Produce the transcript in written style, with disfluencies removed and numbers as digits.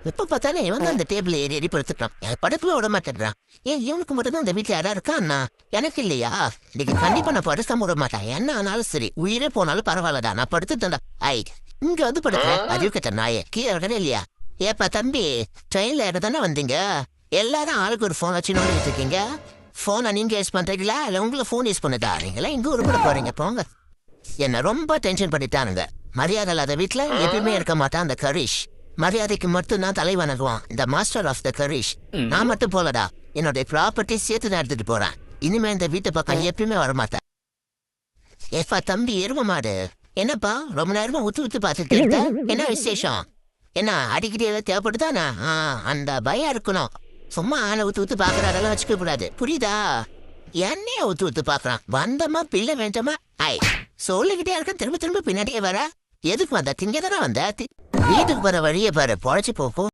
எப்ப பார்த்தாலும் இவன் தான் அந்த டேபிள் ஏறி ஏறி படுத்துட்டான். எனக்கு படுக்கவே விட மாட்டேன்றான். ஏன் இவனுக்கு மட்டும் தான் அந்த வீட்டுல யாரா இருக்கான்னா எனக்கு இல்லையா? இன்னைக்கு கண்டிப்பா நான் படுத்த விட மாட்டேன். என்ன ஆனாலும் சரி, உயிரே போனாலும் பரவாயில்லடா, நான் படுத்துட்டேன்டா. ஐ இங்க வந்து படுக்கிறேன். அறிவு கட்ட நாயே, கீழே இருக்கனே இல்லையா? ஏப்பா தம்பி, ட்ரெயின்ல ஏற தானே வந்தீங்க? எல்லாரும் ஆளுக்கு ஒரு போன் வச்சு நோண்டிட்டு இருக்கீங்க. போனை நீங்க யூஸ் பண்றீங்களா இல்ல உங்களை போன் யூஸ் பண்ண தாரீங்களா? இங்க ஒரு கூட போறீங்க போங்க. என்ன ரொம்ப டென்ஷன் பண்ணிட்டானுங்க. மரியாதை இல்லாத வீட்டுல எப்பயுமே இருக்க மாட்டான் அந்த கரீஷ். மரியாதைக்கு மட்டும் தான் தலை வணங்குவான் இந்த மாஸ்டர் ஆஃப் த கரீஷ். நான் மட்டும் போலடா, என்னோட ப்ராப்பர்ட்டி சேர்த்து நான் எடுத்துட்டு போறேன். இனிமே இந்த வீட்டு பக்கம் எப்பயுமே வரமாட்டேன். ஏப்பா தம்பி எரும மாடு, என்னப்பா ரொம்ப நேரமா உத்து உத்து பார்த்துட்டு இருக்க? என்ன விசேஷம்? என்ன அடிக்கடி ஏதாவது தேவைப்படுதானா? அந்த பயம் இருக்கணும். சும்மா ஆளை ஊத்து ஊத்து பாக்குறாரெல்லாம் வச்சுக்க கூடாது, புரியுதா? என்னைய ஊத்து ஊத்து பாக்குறான். வந்தமா பிள்ளை வேண்டாமா? ஐ சொல்லிக்கிட்டே இருக்க, திரும்ப திரும்ப பின்னாடியே வர. எதுக்கு வந்த? திங்கதானே வந்த. வீட்டுக்கு போற வழியை பாரு, பொழைச்சு போகும்.